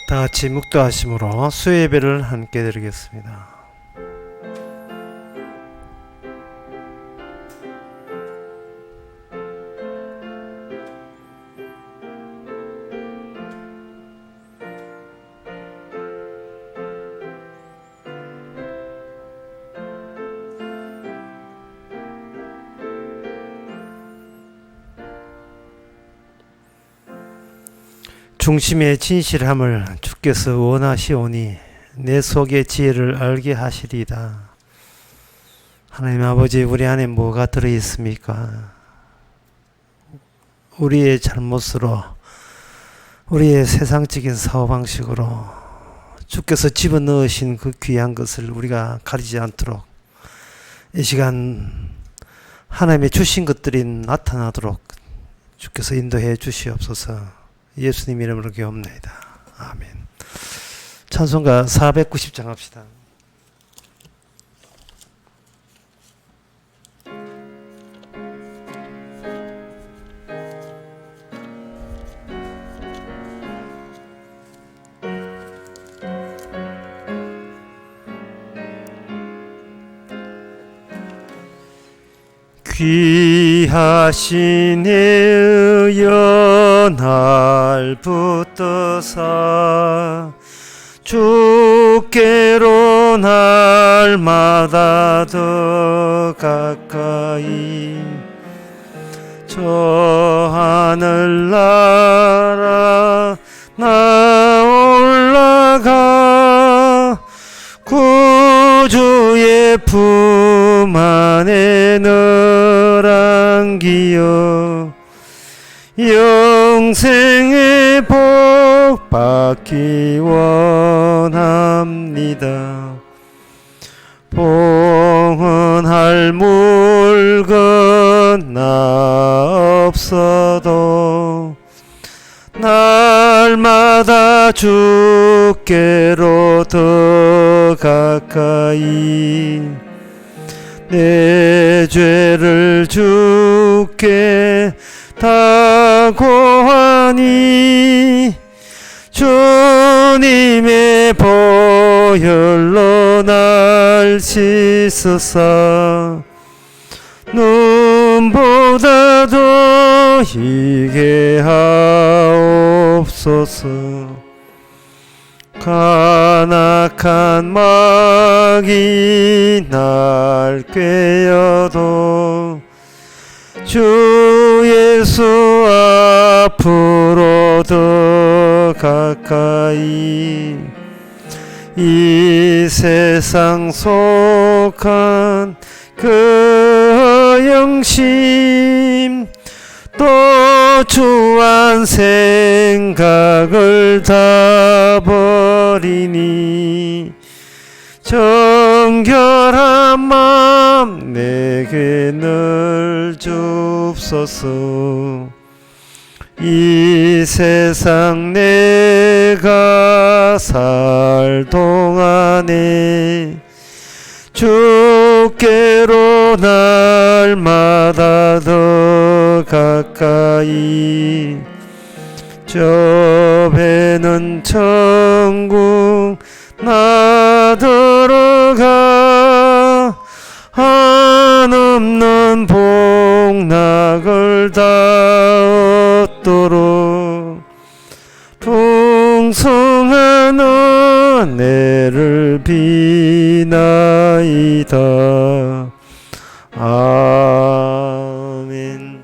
다 같이 묵도하심으로 수요 예배를 함께 드리겠습니다. 중심의 진실함을 주께서 원하시오니 내 속의 지혜를 알게 하시리이다. 하나님 아버지, 우리 안에 뭐가 들어있습니까? 우리의 잘못으로, 우리의 세상적인 사고방식으로 주께서 집어넣으신 그 귀한 것을 우리가 가리지 않도록 이 시간 하나님의 주신 것들이 나타나도록 주께서 인도해 주시옵소서. 예수님 이름으로 기도합니다. 아멘. 찬송가 490장 합시다. 귀하신 의여 날 붙드사 주께로 날마다 더 가까이 저 하늘나라 나 올라가 구주의 품 안에 늘 안기어 영생의 복 받기 원합니다. 봉헌할 물건 나 없어도 날마다 주께로 더 가까이 내 죄를 주께 다 고하니 주님의 보혈로 날 씻으사 눈보다도 희게 하옵소서. 간악한 마귀 날 꿰어도 주 예수 앞으로 더 가까이 이 세상 속한 그 영심 또 주한 생각을 다 버리니 정결한 마음 내게 늘 줍소서. 이 세상 내가 살 동안에 주께로 날마다 더 가까이 저 배는 천국 나 들어가 한없는 복락을 다 얻도록 풍성한 은혜를 비나이다. 아멘.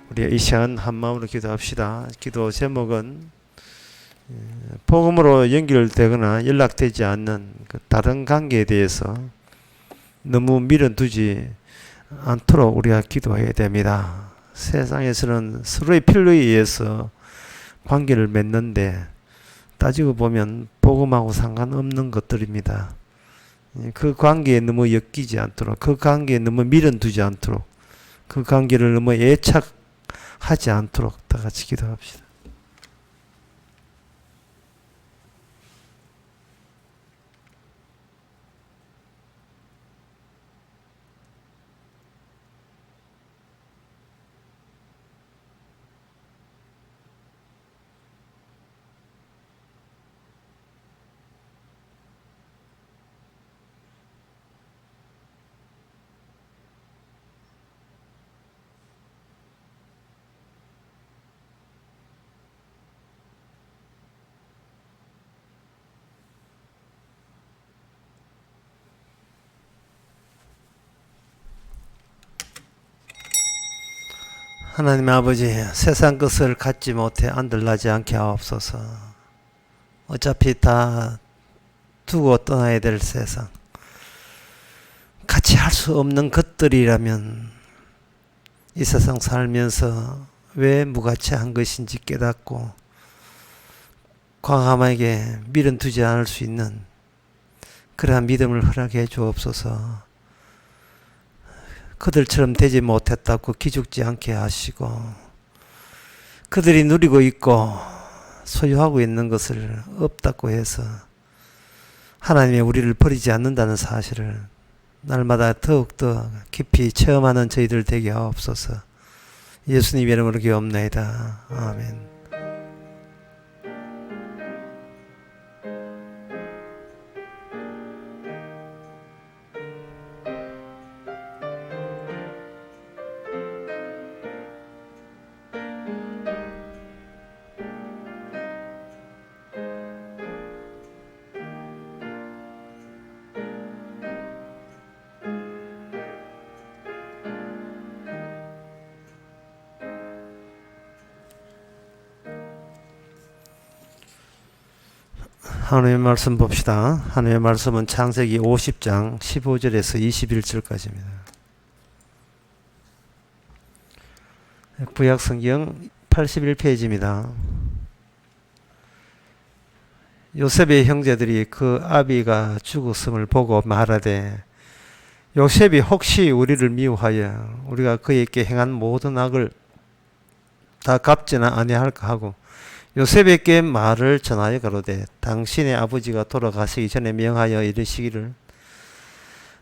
우리 이 시간 한마음으로 기도합시다. 기도 제목은 복음으로 연결되거나 연락되지 않는 그 다른 관계에 대해서 너무 밀어두지 않도록 우리가 기도해야 됩니다. 세상에서는 서로의 필요에 의해서 관계를 맺는데 따지고 보면 복음하고 상관없는 것들입니다. 그 관계에 너무 엮이지 않도록, 그 관계에 너무 밀어두지 않도록, 그 관계를 너무 애착하지 않도록 다 같이 기도합시다. 하나님 아버지, 세상 것을 갖지 못해 안들나지 않게 하옵소서. 어차피 다 두고 떠나야 될 세상, 같이 할 수 없는 것들이라면 이 세상 살면서 왜 무가치한 것인지 깨닫고 광함에게 밀은 두지 않을 수 있는 그러한 믿음을 허락해 주옵소서. 그들처럼 되지 못했다고 기죽지 않게 하시고, 그들이 누리고 있고 소유하고 있는 것을 없다고 해서 하나님의 우리를 버리지 않는다는 사실을 날마다 더욱더 깊이 체험하는 저희들 되게 하옵소서. 예수님 이름으로 기도합나이다. 아멘. 하나님의 말씀 봅시다. 하나님의 말씀은 창세기 50장 15절에서 21절까지입니다. 구약성경 81페이지입니다. 요셉의 형제들이 그 아비가 죽었음을 보고 말하되, 요셉이 혹시 우리를 미워하여 우리가 그에게 행한 모든 악을 다 갚지는 아니할까 하고 요셉에게 말을 전하여 가로되, 당신의 아버지가 돌아가시기 전에 명하여 이르시기를,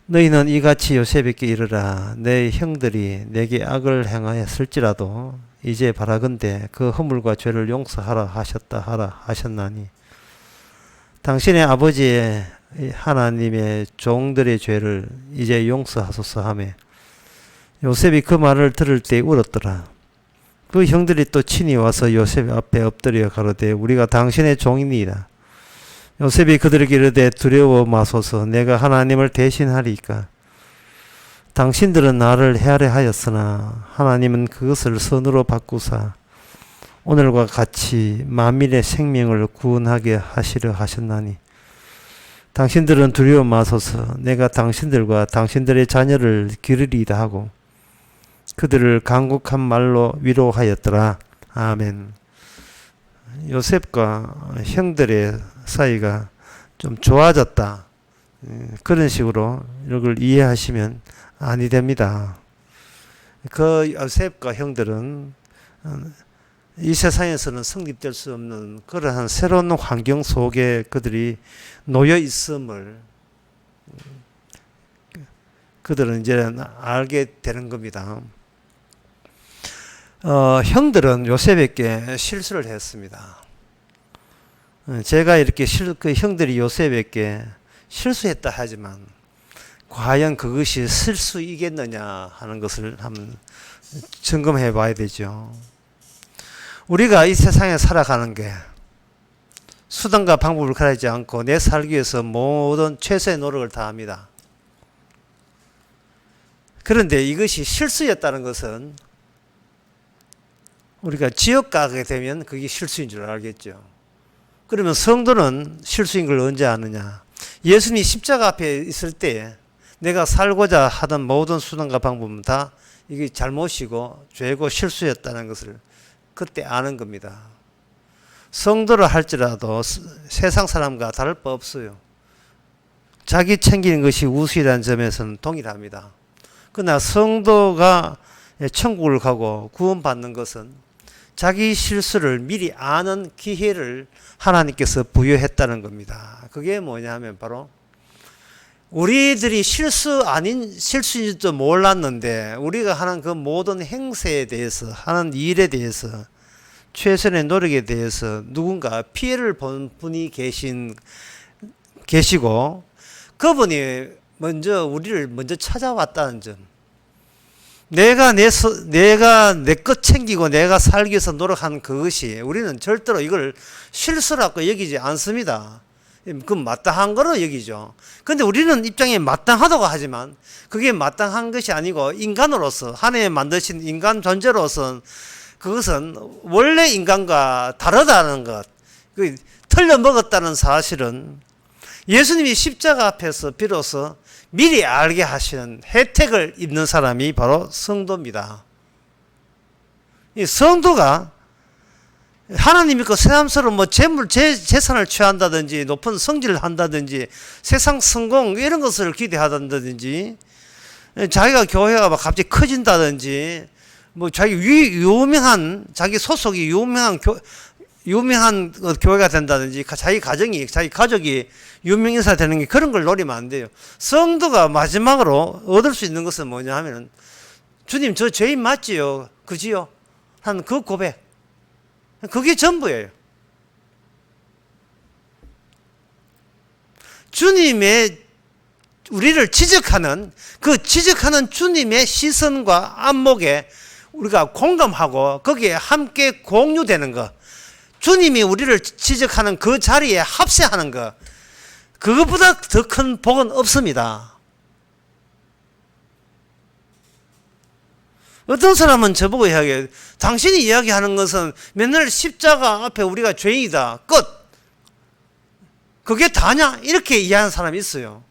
너희는 이같이 요셉에게 이르라. 내 형들이 내게 악을 행하였을지라도 이제 바라건대 그 허물과 죄를 용서하라 하셨다 하라 하셨나니, 당신의 아버지의 하나님의 종들의 죄를 이제 용서하소서 하며, 요셉이 그 말을 들을 때 울었더라. 그 형들이 또 친히 와서 요셉 앞에 엎드려 가로되, 우리가 당신의 종이니이다. 요셉이 그들에게 이르되, 두려워 마소서. 내가 하나님을 대신하리이까. 당신들은 나를 헤아려 하였으나 하나님은 그것을 선으로 바꾸사 오늘과 같이 만민의 생명을 구원하게 하시려 하셨나니, 당신들은 두려워 마소서. 내가 당신들과 당신들의 자녀를 기르리이다 하고 그들을 간곡한 말로 위로하였더라. 아멘. 요셉과 형들의 사이가 좀 좋아졌다, 그런 식으로 이걸 이해하시면 아니 됩니다. 그 요셉과 형들은 이 세상에서는 성립될 수 없는 그러한 새로운 환경 속에 그들이 놓여 있음을 그들은 이제 알게 되는 겁니다. 형들은 요셉에게 실수를 했습니다. 제가 이렇게 그 형들이 요셉에게 실수했다 하지만 과연 그것이 실수이겠느냐 하는 것을 한번 점검해 봐야 되죠. 우리가 이 세상에 살아가는 게 수단과 방법을 가리지 않고 내 살기 위해서 모든 최선의 노력을 다합니다. 그런데 이것이 실수였다는 것은 우리가 지옥 가게 되면 그게 실수인 줄 알겠죠. 그러면 성도는 실수인 걸 언제 아느냐? 예수님이 십자가 앞에 있을 때 내가 살고자 하던 모든 수단과 방법은 다 이게 잘못이고 죄고 실수였다는 것을 그때 아는 겁니다. 성도를 할지라도 세상 사람과 다를 바 없어요. 자기 챙기는 것이 우수이라는 점에서는 동일합니다. 그러나 성도가 천국을 가고 구원받는 것은 자기 실수를 미리 아는 기회를 하나님께서 부여했다는 겁니다. 그게 뭐냐면 바로 우리들이 실수 아닌 실수인지도 몰랐는데 우리가 하는 그 모든 행세에 대해서, 하는 일에 대해서, 최선의 노력에 대해서 누군가 피해를 본 분이 계시고 그분이 먼저 우리를 먼저 찾아왔다는 점, 내가 내 것 챙기고 내가 살기 위해서 노력하는 그것이, 우리는 절대로 이걸 실수라고 여기지 않습니다. 그건 마땅한 거로 여기죠. 근데 우리는 입장에 마땅하다고 하지만 그게 마땅한 것이 아니고 인간으로서 하나님 만드신 인간 존재로서 그것은 원래 인간과 다르다는 것, 틀려 먹었다는 사실은 예수님이 십자가 앞에서 비로소 미리 알게 하시는 혜택을 입는 사람이 바로 성도입니다. 이 성도가 하나님 믿고 새삼스러운 뭐 재산을 취한다든지 높은 성질을 한다든지 세상 성공 이런 것을 기대한다든지 자기가 교회가 막 갑자기 커진다든지 뭐 자기 유명한 자기 소속이 유명한 교회가 된다든지 자기 가족이 유명인사 되는 게 그런 걸 노리면 안 돼요. 성도가 마지막으로 얻을 수 있는 것은 뭐냐 하면은 주님 저 죄인 맞지요? 그지요? 한 그 고백. 그게 전부예요. 주님의 우리를 지적하는 그 지적하는 주님의 시선과 안목에 우리가 공감하고 거기에 함께 공유되는 것, 주님이 우리를 지적하는 그 자리에 합세하는 것, 그것보다 더 큰 복은 없습니다. 어떤 사람은 저보고 이야기해요. 당신이 이야기하는 것은 맨날 십자가 앞에 우리가 죄인이다. 끝. 그게 다냐? 이렇게 이해하는 사람이 있어요.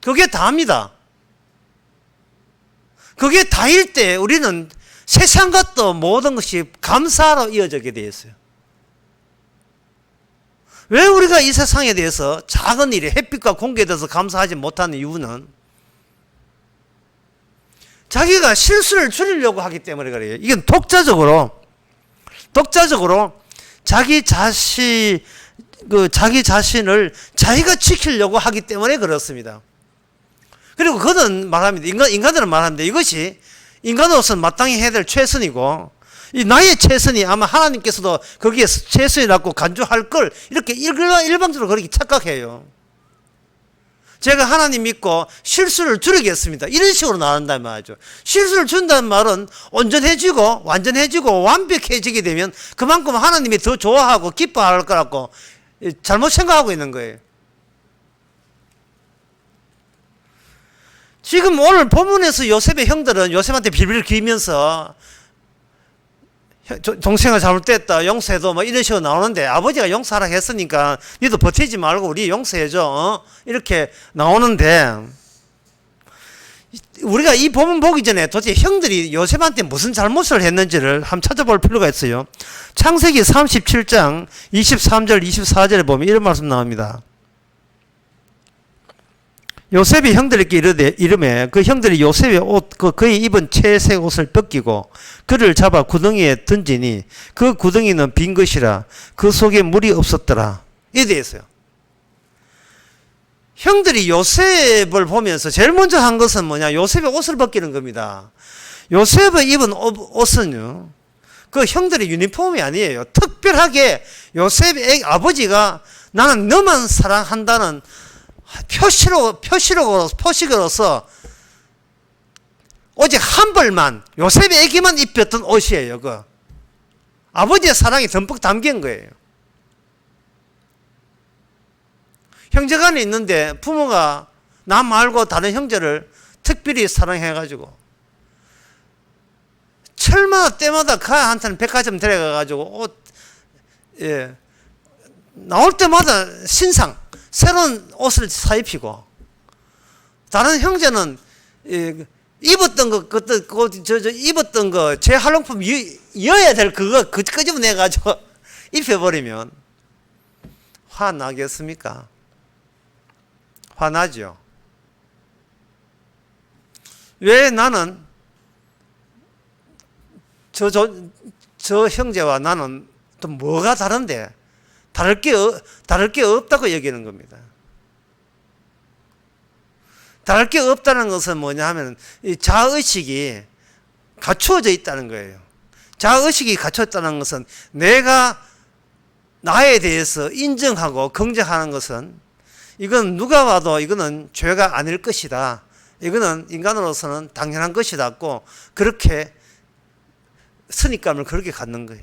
그게 다입니다. 그게 다일 때 우리는 세상 것도 모든 것이 감사로 이어지게 되어 있어요. 왜 우리가 이 세상에 대해서 작은 일에 햇빛과 공기에 대해서 감사하지 못하는 이유는 자기가 실수를 줄이려고 하기 때문에 그래요. 이건 독자적으로 자기 자신을 자기가 지키려고 하기 때문에 그렇습니다. 그리고 그는 말합니다. 인간들은 말합니다. 이것이 인간으로서는 마땅히 해야 될 최선이고, 이 나의 최선이 아마 하나님께서도 거기에 최선이라고 간주할 걸 이렇게 일방적으로 그렇게 착각해요. 제가 하나님 믿고 실수를 줄이겠습니다. 이런 식으로 나온단 말이죠. 실수를 준다는 말은 온전해지고 완전해지고 완벽해지게 되면 그만큼 하나님이 더 좋아하고 기뻐할 거라고 잘못 생각하고 있는 거예요. 지금 오늘 본문에서 요셉의 형들은 요셉한테 빌빌 기면서 동생을 잘못됐다 용서해도 뭐 이런 식으로 나오는데 아버지가 용서하라 했으니까 니도 버티지 말고 우리 용서해줘 이렇게 나오는데 우리가 이 본문 보기 전에 도대체 형들이 요셉한테 무슨 잘못을 했는지를 한번 찾아볼 필요가 있어요. 창세기 37장 23절 24절에 보면 이런 말씀 나옵니다. 요셉이 형들에게 이르매 그 형들이 요셉의 옷 그의 입은 채색 옷을 벗기고 그를 잡아 구덩이에 던지니 그 구덩이는 빈 것이라 그 속에 물이 없었더라. 이에 대해서요. 형들이 요셉을 보면서 제일 먼저 한 것은 뭐냐? 요셉의 옷을 벗기는 겁니다. 요셉의 입은 옷은요, 그 형들의 유니폼이 아니에요. 특별하게 요셉의 아버지가 나는 너만 사랑한다는 표식으로서 오직 한 벌만 요셉에게만 입혔던 옷이에요. 그 아버지의 사랑이 듬뿍 담긴 거예요. 형제간에 있는데 부모가 나 말고 다른 형제를 특별히 사랑해가지고 철마다 때마다 가한테는 백화점 데려가가지고 옷 나올 때마다 신상 새로운 옷을 사입히고 다른 형제는 입었던 거 입었던 거 재활용품 이어야 될 그거 끄집어내 가지고 입혀버리면 화나겠습니까? 화나죠. 왜 나는 저 형제와 나는 또 뭐가 다른데 다를 게 없다고 얘기하는 겁니다. 다를 게 없다는 것은 뭐냐 하면 이 자아의식이 갖추어져 있다는 거예요. 자아의식이 갖추었다는 것은 내가 나에 대해서 인정하고 긍정하는 것은 이건 누가 봐도 이거는 죄가 아닐 것이다. 이거는 인간으로서는 당연한 것이다고 그렇게 선입감을 그렇게 갖는 거예요.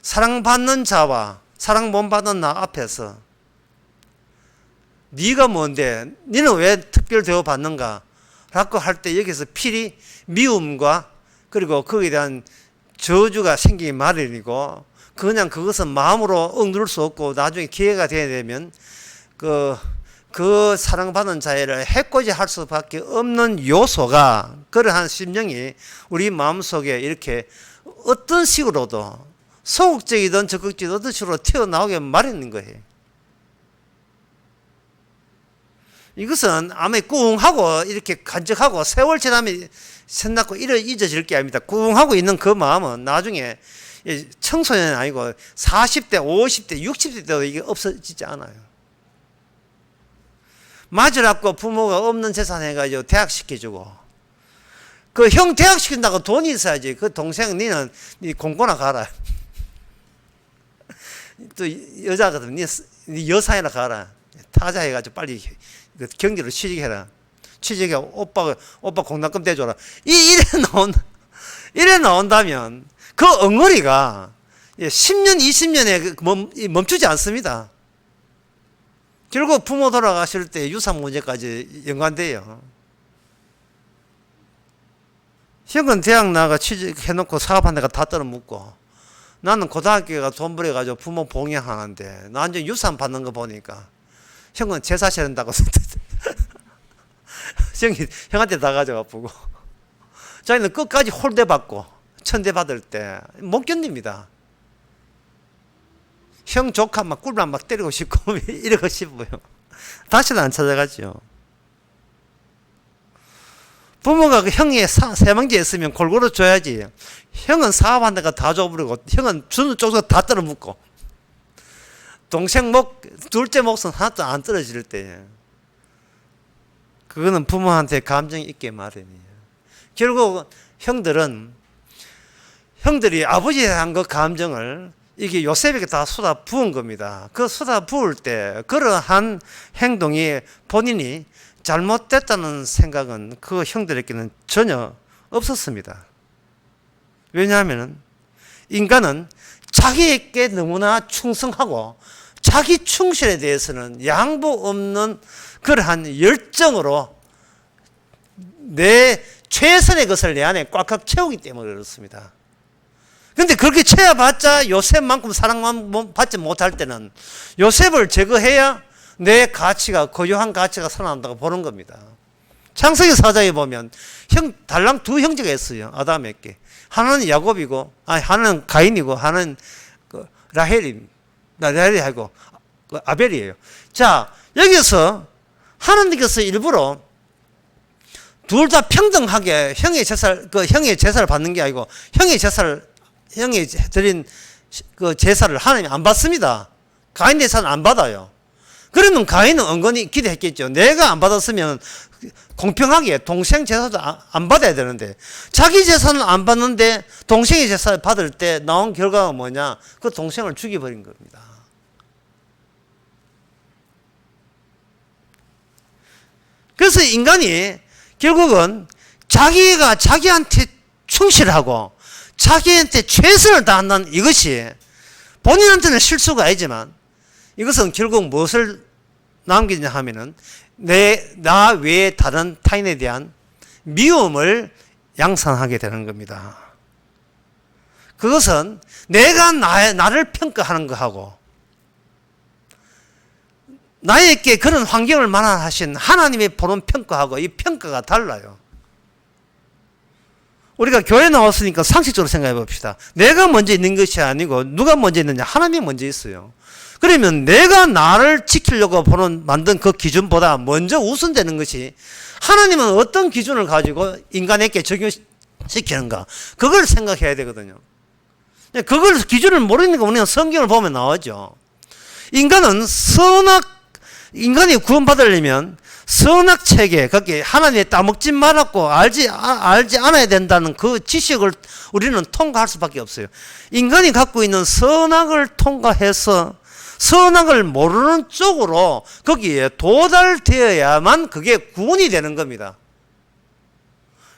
사랑받는 자와 사랑 못 받은 나 앞에서 네가 뭔데? 너는 왜 특별 대우 받는가? 라고 할 때 여기서 필히 미움과 그리고 거기에 대한 저주가 생기기 마련이고 그냥 그것은 마음으로 억누를 수 없고 나중에 기회가 되게 되면 그 사랑받는 자를 해코지 할 수밖에 없는 요소가 그러한 심령이 우리 마음속에 이렇게 어떤 식으로도 소극적이든 적극적이든 어떤 식으로 튀어나오게 마련인 거예요. 이것은 아마 꿍하고 이렇게 간직하고 세월 지나면 생각고 잊어질 게 아닙니다. 꿍하고 있는 그 마음은 나중에 청소년이 아니고 40대, 50대, 60대 때도 이게 없어지지 않아요. 맞으라고 부모가 없는 재산 해가지고 대학 시켜주고 그 형 대학 시킨다고 돈이 있어야지. 그 동생 니는 공고나 가라. 또 여자거든. 니 여사이나 가라. 타자 해가지고 빨리 경제로 취직해라. 취직해 오빠 공단금 대줘라. 이래 나온다면 그 엉거리가 10년, 20년에 멈추지 않습니다. 결국 부모 돌아가실 때 유산 문제까지 연관돼요. 형은 대학 나가 취직해놓고 사업한 데가 다 떨어먹고 나는 고등학교에 가서 돈 벌여가지고 부모 봉양하는데 나중에 유산 받는 거 보니까 형은 제사 지낸다고 형한테 다 가져가 보고 자기는 끝까지 홀대 받고 천대 받을 때 못 견딥니다. 형 조카 막 꿀만 막 때리고 싶고 이러고 싶어요. 다시는 안 찾아가죠. 부모가 그 형이 세망제 있으면 골고루 줘야지. 형은 사업한 데가 다 줘버리고 형은 주는 쪽에서 다 떨어먹고 동생 둘째 몫은 하나도 안 떨어질 때 그거는 부모한테 감정이 있게 마련이에요. 결국 형들이 아버지에 대한 그 감정을 이게 요셉에게 다 쏟아 부은 겁니다. 그 쏟아 부을 때 그러한 행동이 본인이 잘못됐다는 생각은 그 형들에게는 전혀 없었습니다. 왜냐하면 인간은 자기에게 너무나 충성하고 자기 충실에 대해서는 양보 없는 그러한 열정으로 내 최선의 것을 내 안에 꽉꽉 채우기 때문에 그렇습니다. 근데 그렇게 채워봤자 요셉만큼 사랑만 받지 못할 때는 요셉을 제거해야 내 가치가, 고유한 가치가 살아난다고 보는 겁니다. 창세기 4장에 보면 달랑 두 형제가 있어요. 아담에게. 하나는 야곱이고, 하나는 가인이고, 하나는 라헬이고, 아벨이에요. 자, 여기서 하나님께서 일부러 둘 다 평등하게 형의 제사를 받는 게 아니고, 형이 드린 그 제사를 하나님이 안 받습니다. 가인 제사는 안 받아요. 그러면 가인은 은근히 기대했겠죠. 내가 안 받았으면 공평하게 동생 제사도 안 받아야 되는데 자기 제사는 안 받는데 동생의 제사를 받을 때 나온 결과가 뭐냐? 그 동생을 죽여버린 겁니다. 그래서 인간이 결국은 자기가 자기한테 충실하고 자기한테 최선을 다한다는 이것이 본인한테는 실수가 아니지만 이것은 결국 무엇을 남기냐 하면은 나 외에 다른 타인에 대한 미움을 양산하게 되는 겁니다. 그것은 내가 나를 평가하는 것하고 나에게 그런 환경을 마련하신 하나님의 보는 평가하고 이 평가가 달라요. 우리가 교회 나왔으니까 상식적으로 생각해 봅시다. 내가 먼저 있는 것이 아니고 누가 먼저 있느냐? 하나님이 먼저 있어요. 그러면 내가 나를 지키려고 만든 그 기준보다 먼저 우선되는 것이 하나님은 어떤 기준을 가지고 인간에게 적용시키는가? 그걸 생각해야 되거든요. 그걸 기준을 모르니까 우리는 성경을 보면 나오죠. 인간이 구원받으려면 선악체계, 거기에 하나님의 따먹지 말았고 알지 않아야 된다는 그 지식을 우리는 통과할 수밖에 없어요. 인간이 갖고 있는 선악을 통과해서 선악을 모르는 쪽으로 거기에 도달되어야만 그게 구원이 되는 겁니다.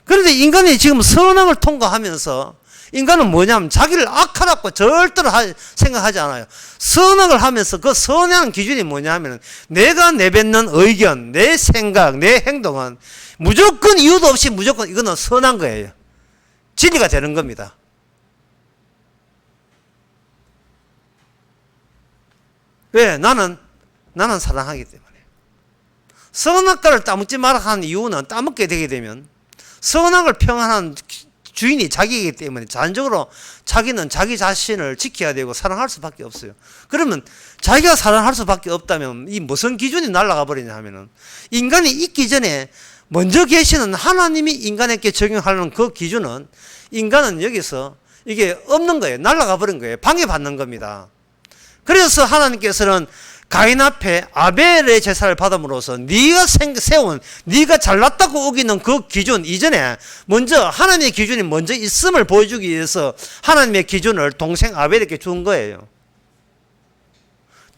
그런데 인간이 지금 선악을 통과하면서 인간은 뭐냐면 자기를 악하다고 절대로 생각하지 않아요. 선악을 하면서 그 선한 기준이 뭐냐면 내가 내뱉는 의견, 내 생각, 내 행동은 무조건 이유도 없이 무조건 이거는 선한 거예요. 진리가 되는 겁니다. 왜? 나는 사랑하기 때문에. 선악과를 따먹지 말아 하는 이유는 따먹게 되게 되면 선악을 평안한 주인이 자기이기 때문에 자연적으로 자기는 자기 자신을 지켜야 되고 사랑할 수밖에 없어요. 그러면 자기가 사랑할 수밖에 없다면 이 무슨 기준이 날아가 버리냐 하면은 인간이 있기 전에 먼저 계시는 하나님이 인간에게 적용하는 그 기준은 인간은 여기서 이게 없는 거예요. 날아가 버린 거예요. 방해받는 겁니다. 그래서 하나님께서는 가인 앞에 아벨의 제사를 받음으로써 네가 세운 네가 잘났다고 우기는 그 기준 이전에 먼저 하나님의 기준이 먼저 있음을 보여주기 위해서 하나님의 기준을 동생 아벨에게 준 거예요.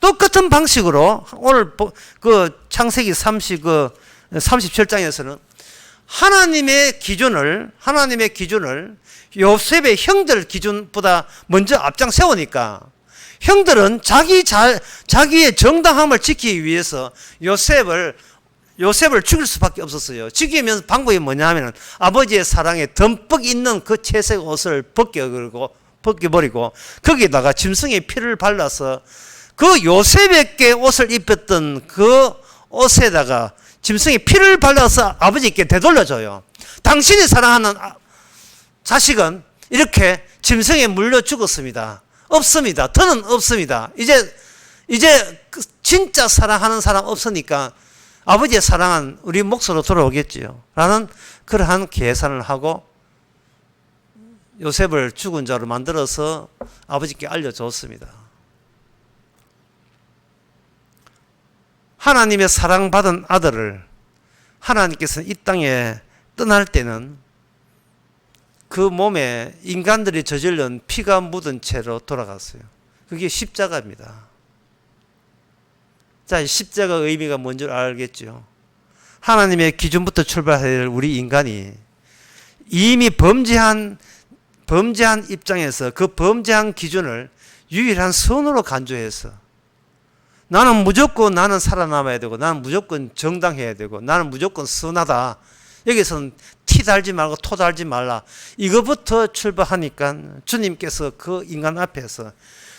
똑같은 방식으로 오늘 그 창세기 37장에서는 하나님의 기준을 요셉의 형들 기준보다 먼저 앞장 세우니까 형들은 자기의 정당함을 지키기 위해서 요셉을 죽일 수밖에 없었어요. 죽이면 방법이 뭐냐면 아버지의 사랑에 듬뿍 있는 그 채색 옷을 벗겨버리고 거기다가 짐승의 피를 발라서 그 요셉에게 옷을 입혔던 그 옷에다가 짐승의 피를 발라서 아버지께 되돌려줘요. 당신이 사랑하는 자식은 이렇게 짐승에 물려 죽었습니다. 없습니다. 더는 없습니다. 이제 진짜 사랑하는 사람 없으니까 아버지의 사랑은 우리 몫으로 돌아오겠지요. 라는 그러한 계산을 하고 요셉을 죽은 자로 만들어서 아버지께 알려줬습니다. 하나님의 사랑받은 아들을 하나님께서 이 땅에 떠날 때는 그 몸에 인간들이 저질른 피가 묻은 채로 돌아갔어요. 그게 십자가입니다. 자, 십자가 의미가 뭔지 알겠죠? 하나님의 기준부터 출발할 우리 인간이 이미 범죄한 입장에서 그 범죄한 기준을 유일한 선으로 간주해서 나는 살아남아야 되고 나는 무조건 정당해야 되고 나는 무조건 선하다. 여기서는 티 달지 말고 토 달지 말라. 이거부터 출발하니까 주님께서 그 인간 앞에서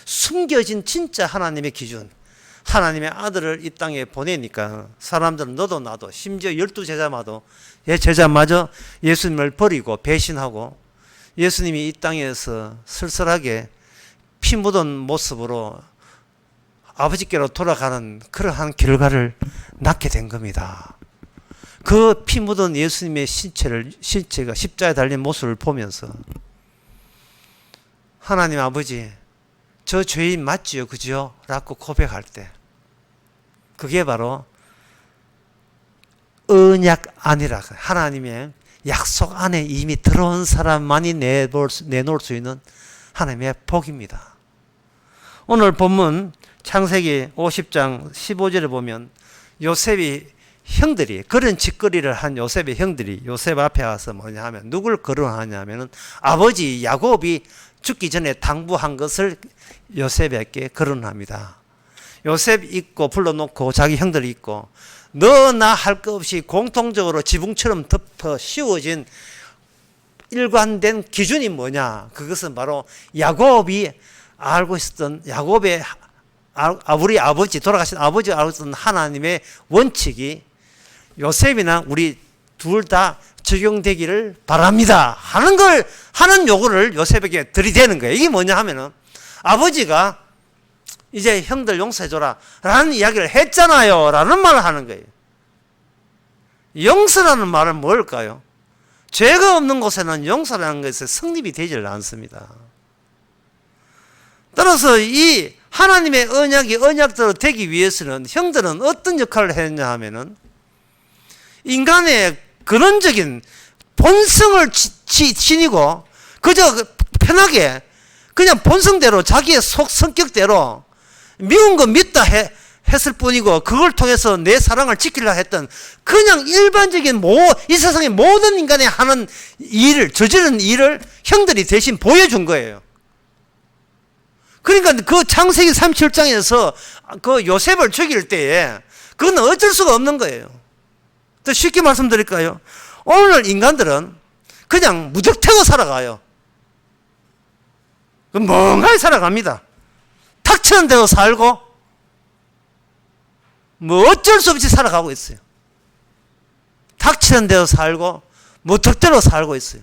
숨겨진 진짜 하나님의 기준, 하나님의 아들을 이 땅에 보내니까 사람들은 너도 나도 심지어 12제자마도 제자마저 예수님을 버리고 배신하고 예수님이 이 땅에서 쓸쓸하게 피 묻은 모습으로 아버지께로 돌아가는 그러한 결과를 낳게 된 겁니다. 그 피 묻은 예수님의 신체가 십자가에 달린 모습을 보면서 하나님 아버지 저 죄인 맞지요 그죠? 라고 고백할 때 그게 바로 언약 안이라 하나님의 약속 안에 이미 들어온 사람만이 내놓을 수 있는 하나님의 복입니다. 오늘 본문 창세기 50장 15절에 보면 요셉이 형들이 그런 짓거리를 한 요셉의 형들이 요셉 앞에 와서 뭐냐 하면 누굴 거론하냐면은 아버지 야곱이 죽기 전에 당부한 것을 요셉에게 거론합니다. 요셉 있고 불러놓고 자기 형들이 있고 너 나 할 것 없이 공통적으로 지붕처럼 덮어 씌워진 일관된 기준이 뭐냐? 그것은 바로 야곱이 알고 있었던 야곱의 우리 아버지 돌아가신 아버지가 알고 있었던 하나님의 원칙이 요셉이나 우리 둘 다 적용되기를 바랍니다 하는 요구를 요셉에게 들이대는 거예요. 이게 뭐냐 하면은 아버지가 이제 형들 용서해줘라 라는 이야기를 했잖아요 라는 말을 하는 거예요. 용서라는 말은 뭘까요? 죄가 없는 곳에는 용서라는 것에 성립이 되질 않습니다. 따라서 이 하나님의 언약이 언약대로 되기 위해서는 형들은 어떤 역할을 했냐 하면은 인간의 근원적인 본성을 지니고 그저 편하게 그냥 본성대로 자기의 성격대로 미운 거 믿다 했을 뿐이고, 그걸 통해서 내 사랑을 지키려 했던 그냥 일반적인 이 세상의 모든 인간이 하는 일을, 저지른 일을 형들이 대신 보여준 거예요. 그러니까 그 창세기 37장에서 그 요셉을 죽일 때에 그건 어쩔 수가 없는 거예요. 더 쉽게 말씀드릴까요? 오늘 인간들은 그냥 무턱대고 살아가요. 멍하게 살아갑니다. 탁치는 대로 살고 뭐 어쩔 수 없이 살아가고 있어요. 탁치는 대로 살고 무턱대로 살고 있어요.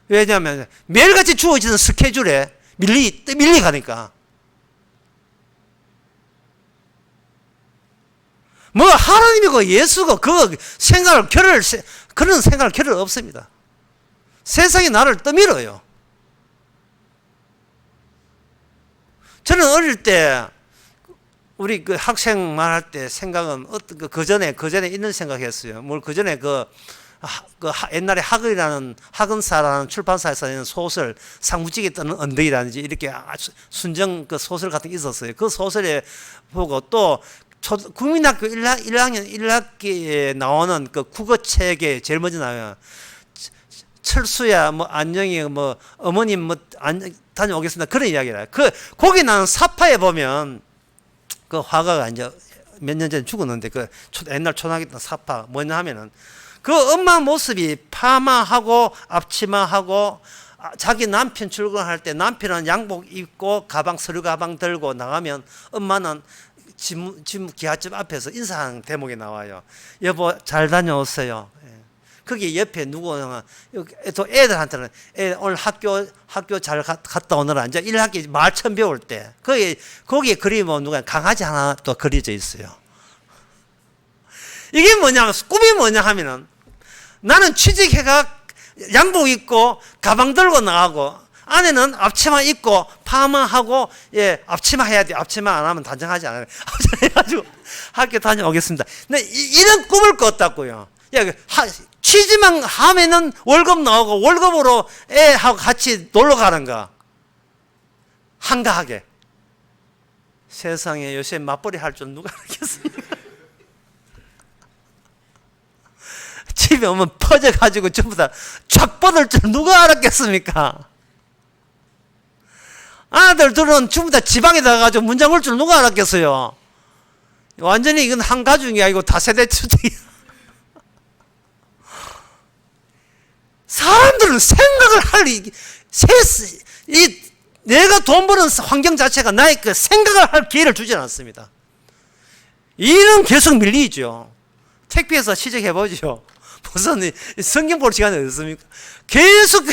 왜냐하면 매일같이 주어지는 스케줄에 밀리가니까. 뭐 하나님이고 예수고 그런 생각을 겨를 없습니다. 세상이 나를 떠밀어요. 저는 어릴 때 우리 그 학생 말할 때 생각은 그 전에 있는 생각했어요. 뭘 그 전에 옛날에 학은사라는 출판사에서 있는 소설, 상무지게 뜨는 언덕이라든지 이렇게 아주 순정 그 소설 같은 게 있었어요. 그 소설에 보고 또 국민학교 1학년 1학기에 나오는 그 국어책에 제일 먼저 나와요. 철수야, 뭐, 안녕히, 뭐, 어머님, 뭐, 다녀오겠습니다. 그런 이야기라. 거기 나는 사파에 보면, 그 화가가 이제 몇 년 전에 죽었는데, 옛날 초등학교 때 사파, 뭐냐 하면은, 그 엄마 모습이 파마하고, 앞치마하고, 자기 남편 출근할 때 남편은 양복 입고, 서류 가방 들고 나가면, 엄마는 짐 기아집 앞에서 인사하는 대목이 나와요. 여보, 잘 다녀오세요. 거기 옆에 누구나 또 애들한테는 오늘 학교 잘 갔다 오느라 이제 1학기 말 처음 배울 때 거기에 그림은 뭐 누가 강아지 하나 또 그려져 있어요. 이게 뭐냐, 꿈이 뭐냐 하면은 나는 취직해가 양복 입고 가방 들고 나가고 아내는 앞치마 입고 파마하고 앞치마 해야 돼. 앞치마 안 하면 단정하지 않아요. 해가지고 학교 다녀오겠습니다. 근데 이런 꿈을 꿨다고요. 취직만 하면은 월급 나오고 월급으로 애하고 같이 놀러 가는가. 한가하게. 세상에 요새 맞벌이 할 줄 누가 알겠습니까? 집에 오면 퍼져가지고 전부 다 쫙 뻗을 줄 누가 알았겠습니까? 아들 둘은 전부 다 지방에 나가가지고 문장 올 줄 누가 알았겠어요? 완전히 이건 한 가족이 아니고 다세대 주택이야. 사람들은 생각을 내가 돈 버는 환경 자체가 나의 그 생각을 할 기회를 주지 않습니다. 일은 계속 밀리죠. 택배에서 시작해보죠. 무슨 성경 볼 시간이 없습니까? 계속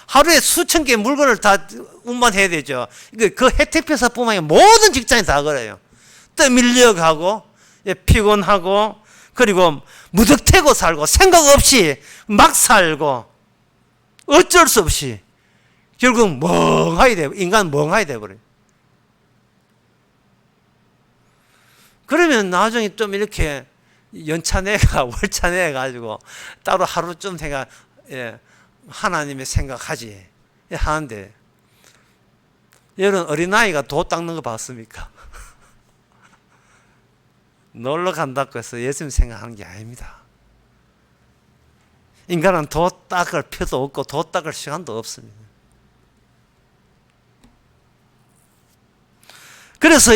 하루에 수천 개 물건을 다 운반해야 되죠. 그 택배사뿐만 아니라 모든 직장이 다 그래요. 떠밀려가고, 피곤하고, 그리고 무턱대고 살고 생각 없이 막 살고 어쩔 수 없이 결국 멍하게 돼, 인간 멍하게 돼버려요. 그러면 나중에 좀 이렇게 연차 내가 월차 내가지고 따로 하루 좀 내가 하나님의 생각하지 하는데, 여러분 어린아이가 도 닦는 거 봤습니까? 놀러 간다고 해서 예수님 생각하는 게 아닙니다. 인간은 도 닦을 필요도 없고 도 닦을 시간도 없습니다. 그래서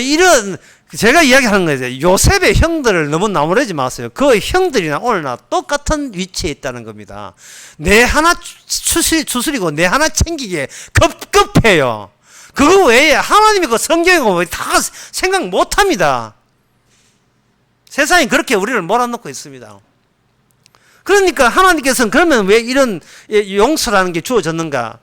제가 이야기하는 거예요. 요셉의 형들을 너무 나무라지 마세요. 그 형들이나 오늘나 똑같은 위치에 있다는 겁니다. 내 하나 추스리고 내 하나 챙기기에 급급해요. 그거 외에 하나님이 그 성경이고 다 생각 못 합니다. 세상이 그렇게 우리를 몰아넣고 있습니다. 그러니까 하나님께서는 그러면 왜 이런 용서라는 게 주어졌는가?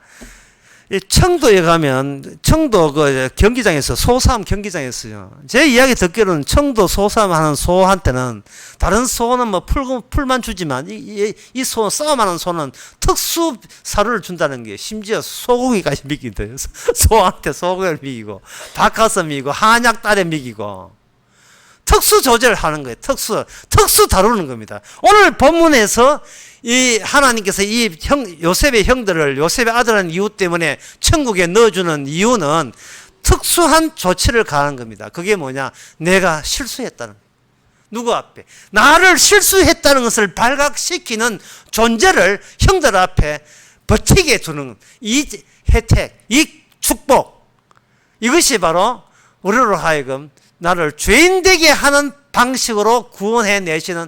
청도에 가면 청도 그 경기장에서 소싸움 경기장에서요. 제 이야기 듣기로는 청도 소싸움 하는 소한테는 다른 소는 뭐 풀만 주지만 이 소 싸움하는 소는 특수 사료를 준다는 게 심지어 소고기까지 먹이거든요. 소한테 소고기를 먹이고 닭가슴 먹이고 한약 딸에 먹이고 특수 조절하는 거예요. 특수 다루는 겁니다. 오늘 본문에서 이 하나님께서 요셉의 형들을 요셉의 아들한 이유 때문에 천국에 넣어주는 이유는 특수한 조치를 가하는 겁니다. 그게 뭐냐? 내가 실수했다는 거예요. 누구 앞에? 나를 실수했다는 것을 발각시키는 존재를 형들 앞에 버티게 두는 이 혜택, 이 축복, 이것이 바로 우리로 하여금 나를 죄인 되게 하는 방식으로 구원해 내시는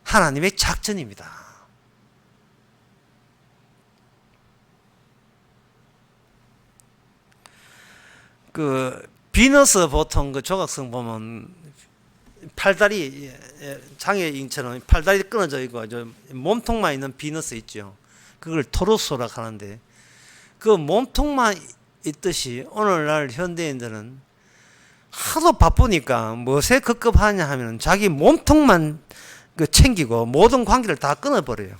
하나님의 작전입니다. 그 비너스 보통 그 조각성 보면 팔다리 장애인처럼 팔다리 끊어져 있고 몸통만 있는 비너스 있죠. 그걸 토르소라 하는데 그 몸통만 있듯이 오늘날 현대인들은 하도 바쁘니까 무엇에 급급하냐 하면 자기 몸통만 그 챙기고 모든 관계를 다 끊어버려요.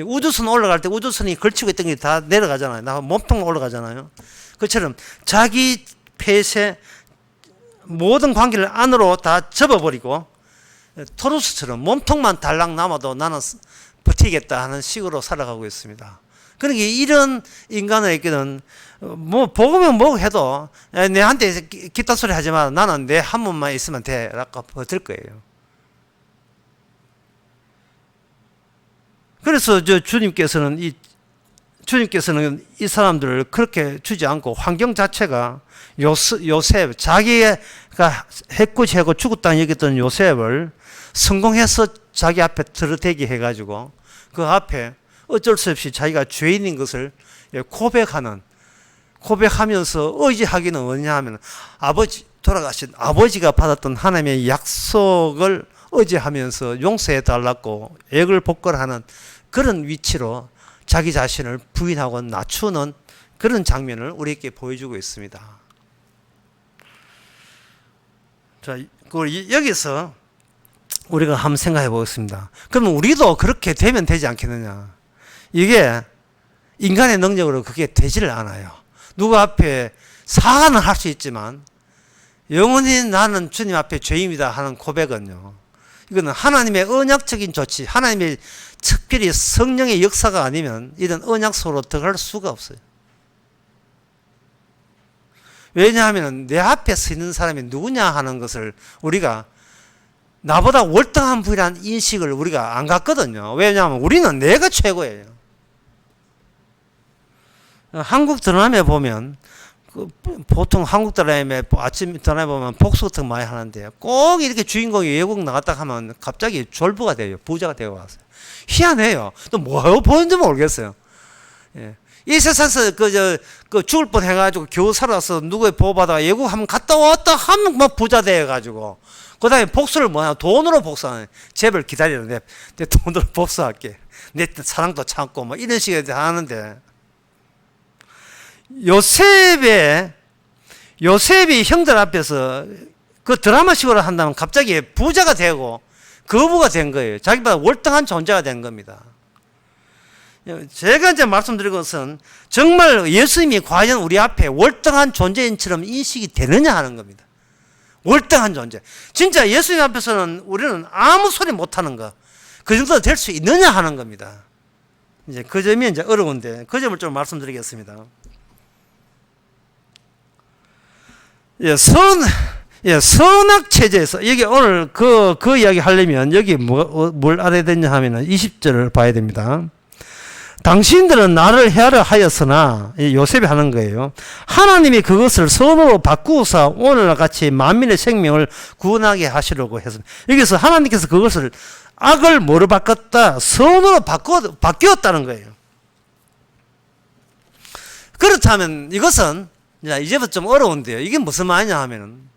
우주선 올라갈 때 우주선이 걸치고 있던 게 다 내려가잖아요. 나 몸통 올라가잖아요. 그처럼 자기 폐쇄 모든 관계를 안으로 다 접어버리고 토르스처럼 몸통만 달랑 남아도 나는 버티겠다 하는 식으로 살아가고 있습니다. 그러니까 이런 인간에게는 뭐 복으면 뭐 해도 내한테 기타 소리 하지 마. 나는 내 한 몸만 있으면 돼. 라고 버틸 거예요. 그래서 주님께서는 이 사람들을 그렇게 주지 않고 환경 자체가 요셉, 자기가 해코지하고 죽었다는 얘기했던 요셉을 성공해서 자기 앞에 들어대게 해가지고 그 앞에 어쩔 수 없이 자기가 죄인인 것을 고백하면서 의지하기는 뭐냐 하면 돌아가신 아버지가 받았던 하나님의 약속을 의지하면서 용서해 달라고 액을 복걸하는 그런 위치로 자기 자신을 부인하고 낮추는 그런 장면을 우리에게 보여주고 있습니다. 자, 여기서 우리가 한번 생각해 보겠습니다. 그러면 우리도 그렇게 되면 되지 않겠느냐? 이게 인간의 능력으로 그게 되지를 않아요. 누구 앞에 사과는 할 수 있지만 영원히 나는 주님 앞에 죄인이다 하는 고백은요. 이거는 하나님의 언약적인 조치, 하나님의 특별히 성령의 역사가 아니면 이런 언약 속으로 들어갈 수가 없어요. 왜냐하면 내 앞에 서 있는 사람이 누구냐 하는 것을 우리가 나보다 월등한 분이라는 인식을 우리가 안 갖거든요. 왜냐하면 우리는 내가 최고예요. 한국 드라마에 보면 보통 한국 드라마에 아침 드라마에 보면 복수 같은 거 많이 하는데 꼭 이렇게 주인공이 외국 나갔다 하면 갑자기 졸부가 돼요. 부자가 되어 왔어요. 희한해요. 또 뭐 보는지 모르겠어요. 예. 이 세상에서 죽을 뻔 해가지고 겨우 살아서 누구의 보호받아 외국 한번 갔다 왔다 하면 막 부자 돼가지고 그 다음에 복수를 뭐냐 돈으로 복수하는 재벌 기다리는데 내 돈으로 복수할게. 내 사랑도 참고 뭐 이런 식으로 하는데 요셉이 형들 앞에서 그 드라마식으로 한다면 갑자기 부자가 되고 거부가 된 거예요. 자기보다 월등한 존재가 된 겁니다. 제가 이제 말씀드린 것은 정말 예수님이 과연 우리 앞에 월등한 존재인처럼 인식이 되느냐 하는 겁니다. 월등한 존재. 진짜 예수님 앞에서는 우리는 아무 소리 못하는 거. 그 정도 될 수 있느냐 하는 겁니다. 이제 그 점이 이제 어려운데 그 점을 좀 말씀드리겠습니다. 선악 체제에서 여기 오늘 그 이야기 하려면 여기 뭘 알아야 되냐 하면은 20절을 봐야 됩니다. 당신들은 나를 헤아려 하였으나 요셉이 하는 거예요. 하나님이 그것을 선으로 바꾸사 오늘과 같이 만민의 생명을 구원하게 하시려고 했습니다. 여기서 하나님께서 그것을 악을 뭐로 바꿨다? 선으로 바뀌었다는 거예요. 그렇다면 이것은 이제부터 좀 어려운데요. 이게 무슨 말이냐 하면은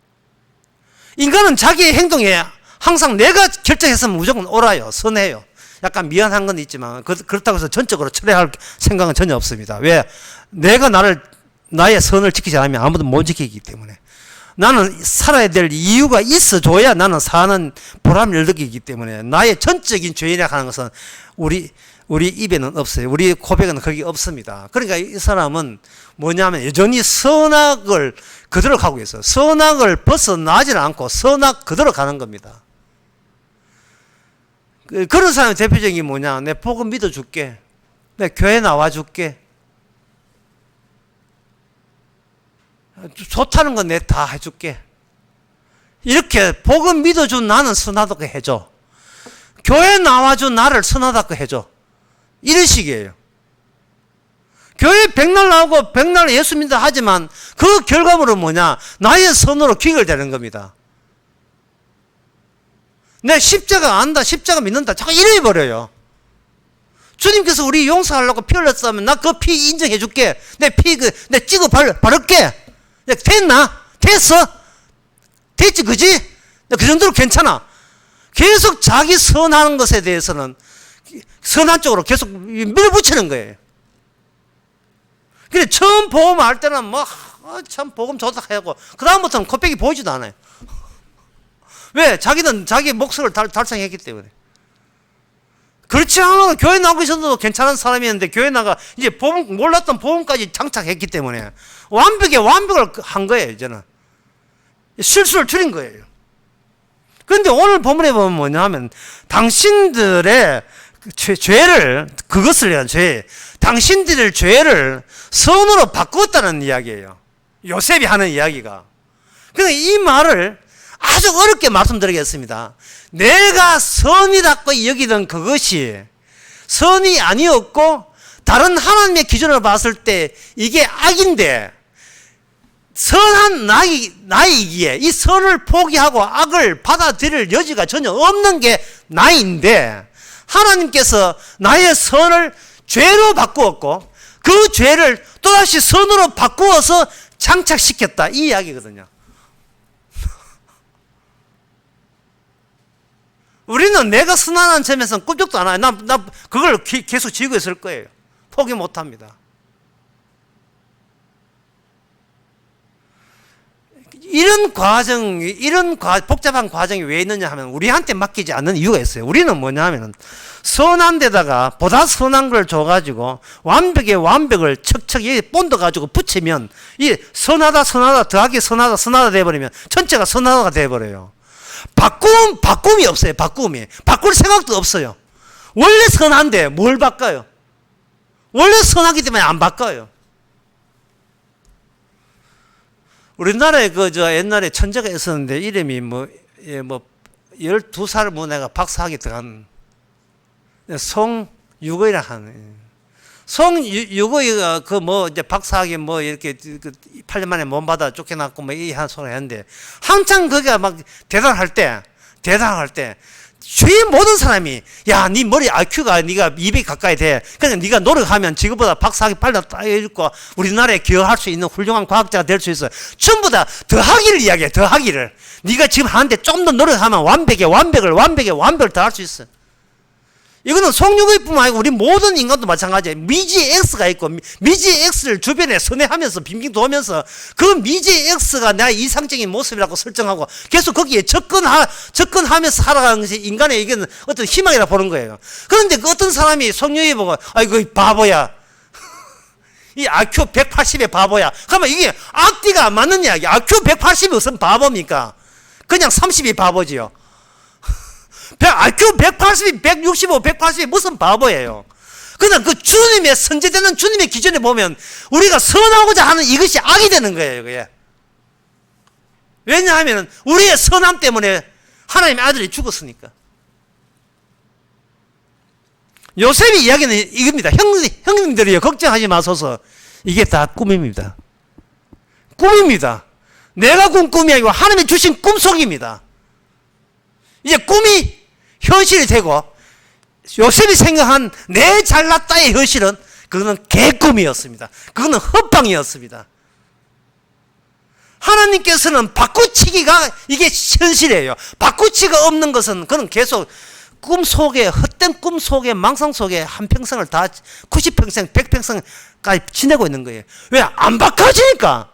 인간은 자기의 행동에 항상 내가 결정했으면 무조건 옳아요. 선해요. 약간 미안한 건 있지만 그렇다고 해서 전적으로 철회할 생각은 전혀 없습니다. 왜? 내가 나의 선을 지키지 않으면 아무도 못 지키기 때문에 나는 살아야 될 이유가 있어줘야 나는 사는 보람을 느끼기 때문에 나의 전적인 죄인이라 하는 것은 우리 입에는 없어요. 우리 고백은 거기 없습니다. 그러니까 이 사람은 뭐냐면 여전히 선악을 그대로 가고 있어요. 선악을 벗어나지는 않고 선악 그대로 가는 겁니다. 그런 사람의 대표적인 게 뭐냐? 내 복음 믿어줄게. 내 교회 나와줄게. 좋다는 건 내 다 해줄게. 이렇게 복음 믿어준 나는 선하다고 해줘. 교회 나와준 나를 선하다고 해줘. 이런 식이에요. 교회 백날 나오고 백날 예수 믿다 하지만 그 결과물은 뭐냐? 나의 선으로 귀결되는 겁니다. 내 십자가 안다, 십자가 믿는다, 자꾸 이래버려요. 주님께서 우리 용서하려고 피 흘렸다면 나 그 피 인정해 줄게. 내 피 내 찍어 바를게. 됐나? 됐어? 됐지, 그지? 그 정도로 괜찮아. 계속 자기 선하는 것에 대해서는 선한 쪽으로 계속 밀어붙이는 거예요. 그래, 처음 복음 할 때는 참 복음 좋다 하고, 그다음부터는 코빼기 보이지도 않아요. 왜? 자기는 자기 몫을 달성했기 때문에. 그렇지 않아도 교회 나오고 있어도 괜찮은 사람이었는데, 교회 나가 이제 복음, 몰랐던 복음까지 장착했기 때문에 완벽을 한 거예요, 이제는. 실수를 줄인 거예요. 그런데 오늘 본문에 보면 뭐냐 하면, 당신들의 죄를, 그것을 위한 죄, 당신들의 죄를 선으로 바꾸었다는 이야기예요. 요셉이 하는 이야기가. 그런데 이 말을 아주 어렵게 말씀드리겠습니다. 내가 선이라고 여기던 그것이 선이 아니었고, 다른 하나님의 기준으로 봤을 때 이게 악인데, 선한 나이기에 이 선을 포기하고 악을 받아들일 여지가 전혀 없는 게 나인데, 하나님께서 나의 선을 죄로 바꾸었고, 그 죄를 또다시 선으로 바꾸어서 장착시켰다, 이 이야기거든요. 우리는 내가 선하는 점에서는 꿈쩍도 안 해요. 나 그걸 계속 지고 있을 거예요. 포기 못 합니다. 이런 복잡한 과정이 왜 있느냐 하면 우리한테 맡기지 않는 이유가 있어요. 우리는 뭐냐 하면 선한 데다가 보다 선한 걸 줘가지고 완벽의 완벽을 척척 본드 가지고 붙이면 이 선하다 더하기 선하다 돼버리면 전체가 선하다가 돼버려요. 바꿈이 없어요. 바꿀 생각도 없어요. 원래 선한데 뭘 바꿔요? 원래 선하기 때문에 안 바꿔요. 우리나라에 옛날에 천재가 있었는데 이름이 12살 문화가 박사학위 들어간 송유거이라 하는. 송유거이가 이제 박사학위 이렇게 8년 만에 몸 받아 쫓겨났고 이 한 소리 했는데, 한창 거기가 막 대단할 때 주위 모든 사람이, 야, 네 머리 IQ가 네가 200 가까이 돼. 그냥 네가 노력하면 지금보다 박사학위 빨리 따고 우리나라에 기여할 수 있는 훌륭한 과학자가 될 수 있어. 전부 다 더하기를 이야기해. 더하기를. 네가 지금 하는데 좀 더 노력하면 완벽을 더 할 수 있어. 이거는 송유거이뿐만 아니고 우리 모든 인간도 마찬가지예요. 미지의 X가 있고, 미지의 X를 주변에 선회하면서 빙빙 도면서 그 미지의 X가 나의 이상적인 모습이라고 설정하고 계속 거기에 접근하면서 살아가는 것이 인간의 이건 어떤 희망이라 보는 거예요. 그런데 그 어떤 사람이 송유거이 보고, 아이고 바보야, 이 IQ 180의 바보야. 그러면 이게 앞뒤가 안 맞는 이야기. IQ 180이 무슨 바보입니까? 그냥 30이 바보지요. IQ 180이 165, 180이 무슨 바보예요. 그냥 그 주님의 선제되는 주님의 기준에 보면 우리가 선하고자 하는 이것이 악이 되는 거예요. 그게. 왜냐하면 우리의 선함 때문에 하나님의 아들이 죽었으니까. 요셉의 이야기는 이겁니다. 형님들이요, 걱정하지 마소서. 이게 다 꿈입니다. 꿈입니다. 내가 꾼 꿈이 아니고 하나님이 주신 꿈속입니다. 이제 꿈이 현실이 되고, 요셉이 생각한 내 잘났다의 현실은 그거는 개꿈이었습니다. 그거는 헛방이었습니다. 하나님께서는 바꾸치기가 이게 현실이에요. 바꾸치기가 없는 것은 그는 계속 꿈 속에, 헛된 꿈 속에, 망상 속에 한평생을 다 90평생, 100평생까지 지내고 있는 거예요. 왜? 안 바꿔지니까.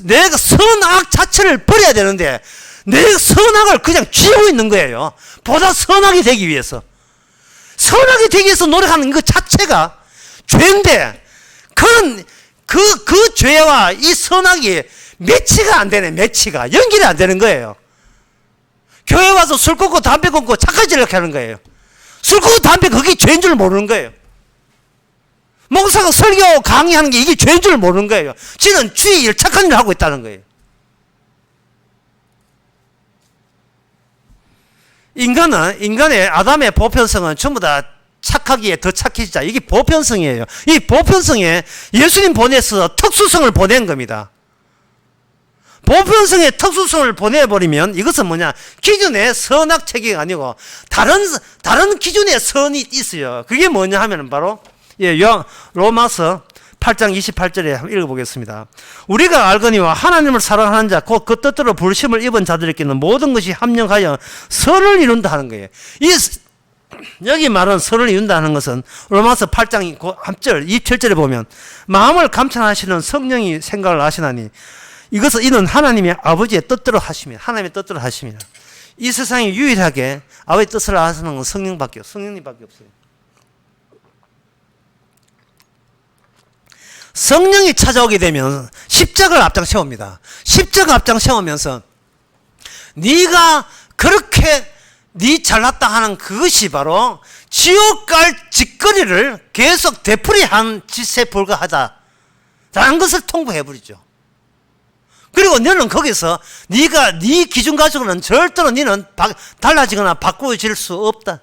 내가 선악 자체를 버려야 되는데 내 선악을 그냥 쥐고 있는 거예요. 보다 선하게 되기 위해서. 선하게 되기 위해서 노력하는 그 자체가 죄인데, 그 죄와 이 선악이 매치가 안 되네, 매치가. 연결이 안 되는 거예요. 교회 와서 술 끊고 담배 끊고 착하지 이렇게 하는 거예요. 술 끊고 담배 그게 죄인 줄 모르는 거예요. 목사가 설교 강의하는 게 이게 죄인 줄 모르는 거예요. 지는 주의 일, 착한 일을 하고 있다는 거예요. 인간의 아담의 보편성은 전부 다 착하기에 더 착해지자. 이게 보편성이에요. 이 보편성에 예수님 보내서 특수성을 보낸 겁니다. 보편성의 특수성을 보내버리면 이것은 뭐냐? 기준의 선악체계가 아니고 다른 기준의 선이 있어요. 그게 뭐냐 하면 바로 로마서 8장 28절에 한번 읽어보겠습니다. 우리가 알거니와 하나님을 사랑하는 자 곧 그 뜻대로 부르심을 입은 자들에게는 모든 것이 합력하여 선을 이룬다 하는 거예요. 여기 말은 선을 이룬다는 것은 로마서 8장 27절에 보면 마음을 감찰하시는 성령이 생각을 하시나니 이는 하나님의 아버지의 뜻대로 하십니다. 하나님의 뜻대로 하십니다. 이 세상에 유일하게 아버지의 뜻을 아시는 건 성령님밖에 없어요. 성령이 찾아오게 되면 십자가를 앞장 세웁니다. 십자가 앞장 세우면서 네가 그렇게 네 잘났다 하는 그것이 바로 지옥 갈 짓거리를 계속 되풀이한 짓에 불과하다 라는 것을 통보해버리죠. 그리고 너는 거기서 네가 네 기준 가지고는 절대로 너는 달라지거나 바꾸어질 수 없다.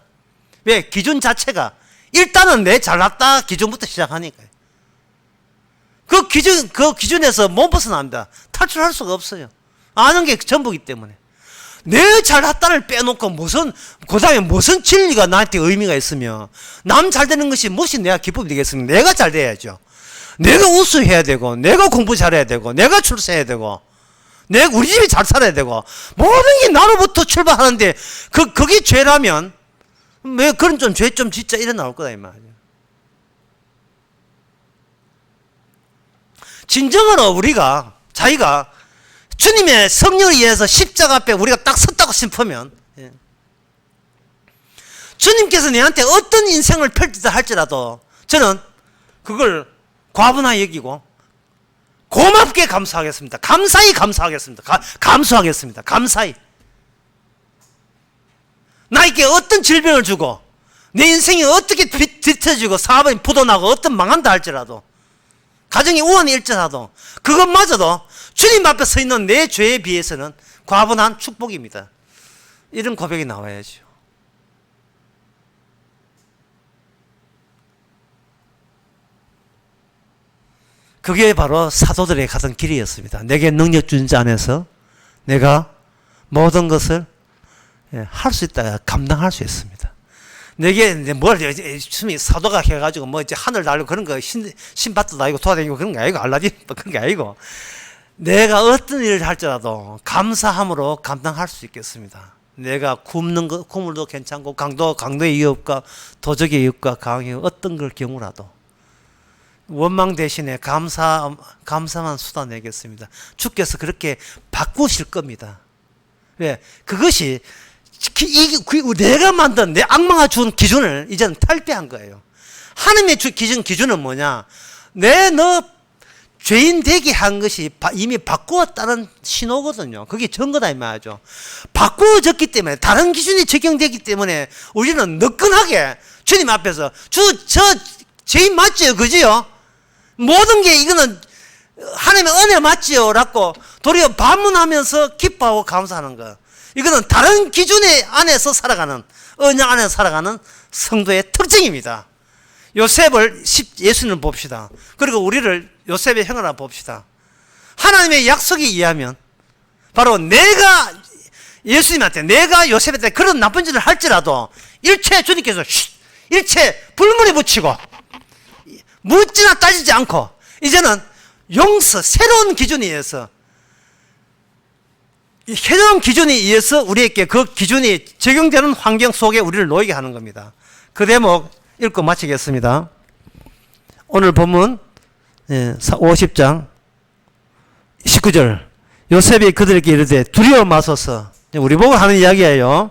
왜? 기준 자체가 일단은 내 잘났다 기준부터 시작하니까요. 그 기준에서 못 벗어납니다. 탈출할 수가 없어요. 아는 게 전부기 때문에. 내 잘났다를 빼놓고 그 다음에 무슨 진리가 나한테 의미가 있으며, 남 잘 되는 것이 무엇이 내가 기쁨이 되겠습니까? 내가 잘 돼야죠. 내가 우수해야 되고, 내가 공부 잘해야 되고, 내가 출세해야 되고, 우리 집이 잘 살아야 되고, 모든 게 나로부터 출발하는데, 그게 죄라면, 왜 그런 죄 좀 짓자, 이래 나올 거다, 이 말이야. 진정으로 자기가 주님의 성령에 의해서 십자가 앞에 우리가 딱 섰다고 싶으면, 주님께서 내한테 어떤 인생을 펼치다 할지라도 저는 그걸 과분하게 여기고 고맙게 감사하겠습니다. 감사히 감사하겠습니다. 감수하겠습니다. 감사히. 나에게 어떤 질병을 주고 내 인생이 어떻게 뒤틀어지고 사업이 부도나고 어떤 망한다 할지라도, 가정이 우환이 일지라도 그것마저도 주님 앞에 서 있는 내 죄에 비해서는 과분한 축복입니다. 이런 고백이 나와야죠. 그게 바로 사도들의 가던 길이었습니다. 내게 능력 준 자 안에서 내가 모든 것을 할 수 있다, 감당할 수 있습니다. 내게 사도가 해가지고 이제 하늘 날고 그런 거 신밧도 다니고 돌아다니고 그런 게 아니고, 알라딘 그런 게 아니고, 내가 어떤 일을 할지라도 감사함으로 감당할 수 있겠습니다. 내가 국물도 괜찮고 강도의 이웃과 도적의 이웃과 강의 어떤 걸 경우라도 원망 대신에 감사만 쏟아내겠습니다. 주께서 그렇게 바꾸실 겁니다. 왜? 그것이 내가 만든 내 악마가 준 기준을 이제는 탈피한 거예요. 하나님의 기준은 뭐냐? 너 죄인 되게 한 것이 이미 바꾸었다는 신호거든요. 그게 증거다 이 말이죠. 바꾸어졌기 때문에, 다른 기준이 적용되기 때문에 우리는 너끈하게 주님 앞에서 저 죄인 맞지요? 그지요? 모든 게 이거는 하나님의 은혜 맞지요? 라고 도리어 반문하면서 기뻐하고 감사하는 거. 이거는 다른 기준의 안에서 살아가는, 언약 안에서 살아가는 성도의 특징입니다. 예수님을 봅시다. 그리고 우리를 요셉의 형을 봅시다. 하나님의 약속에 의하면 바로 내가 요셉한테 그런 나쁜 짓을 할지라도 일체 주님께서 일체 불문에 붙이고 묻지나 따지지 않고 이제는 새로운 기준에 의해서, 새로운 기준에 의해서 우리에게 그 기준이 적용되는 환경 속에 우리를 놓이게 하는 겁니다. 그 대목 읽고 마치겠습니다. 오늘 본문 50장 19절. 요셉이 그들에게 이르되 두려워 마소서. 우리 보고 하는 이야기예요.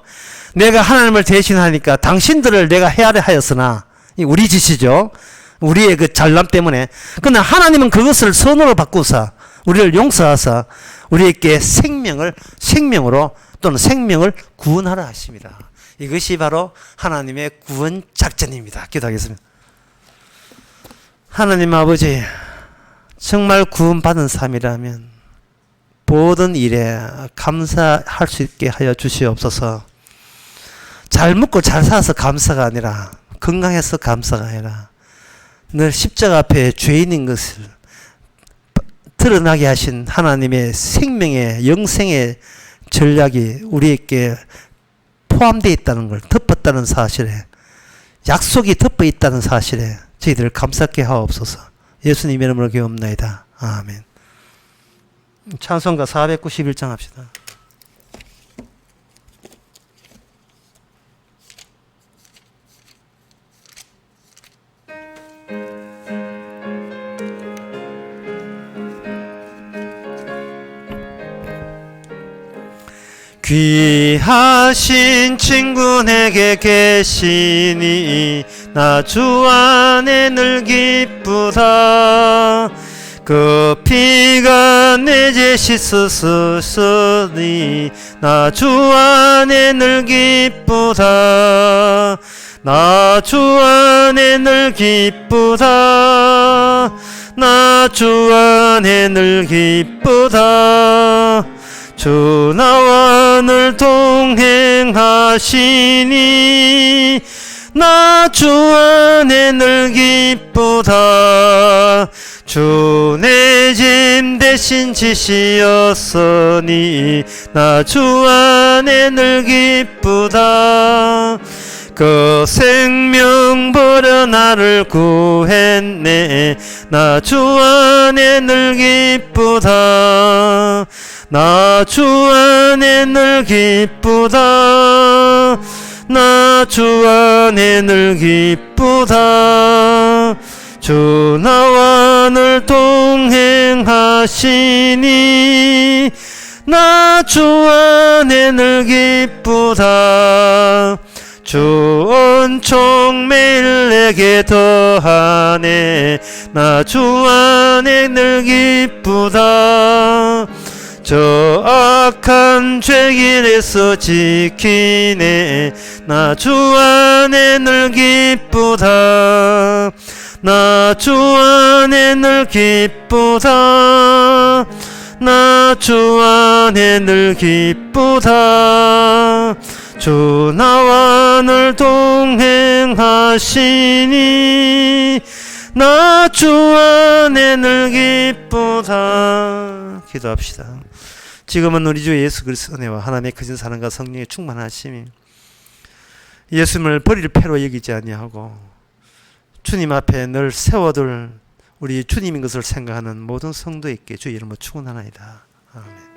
내가 하나님을 대신하니까 당신들을 내가 헤아려 하였으나, 우리 짓이죠. 우리의 그 잘남 때문에. 그러나 하나님은 그것을 선으로 바꾸사 우리를 용서하사 우리에게 생명으로 또는 생명을 구원하라 하십니다. 이것이 바로 하나님의 구원 작전입니다. 기도하겠습니다. 하나님 아버지, 정말 구원받은 삶이라면 모든 일에 감사할 수 있게 하여 주시옵소서. 잘 먹고 잘 살아서 감사가 아니라, 건강해서 감사가 아니라 늘 십자가 앞에 죄인인 것을 드러나게 하신 하나님의 생명의 영생의 전략이 우리에게 포함되어 있다는 걸, 덮었다는 사실에, 약속이 덮어 있다는 사실에 저희들을 감사케 하옵소서. 예수님 이름으로 기도합나이다. 아멘. 찬송가 491장 합시다. 귀하신 친구 내게 계시니 나 주 안에 늘 기쁘다. 그 피가 내 죄 씻었으니 나 주 안에 늘 기쁘다. 나 주 안에 늘 기쁘다. 나 주 안에 늘 기쁘다. 주 나와 늘 동행하시니 나 주 안에 늘 기쁘다. 주 내 짐 대신 지시었으니 나 주 안에 늘 기쁘다. 그 생명 버려 나를 구했네. 나 주 안에 늘 기쁘다. 나 주 안에 늘 기쁘다. 나 주 안에 늘 기쁘다. 주 나와 늘 동행하시니 나 주 안에 늘 기쁘다. 주 온총 매일 내게 더하네. 나 주 안에 늘 기쁘다. 저 악한 죄길에서 지키네. 나 주 안에 늘 기쁘다. 나 주 안에 늘 기쁘다. 나 주 안에 늘 기쁘다. 주 나와 늘 동행하시니 나 주 안에 늘 기쁘다. 기도합시다. 지금은 우리 주 예수 그리스도의 은혜와 하나님의 크신 사랑과 성령의 충만하심이 예수님을 버릴 패로 여기지 아니하고 주님 앞에 늘 세워둘 우리 주님인 것을 생각하는 모든 성도에게 주 이름으로 축원하나이다. 아멘.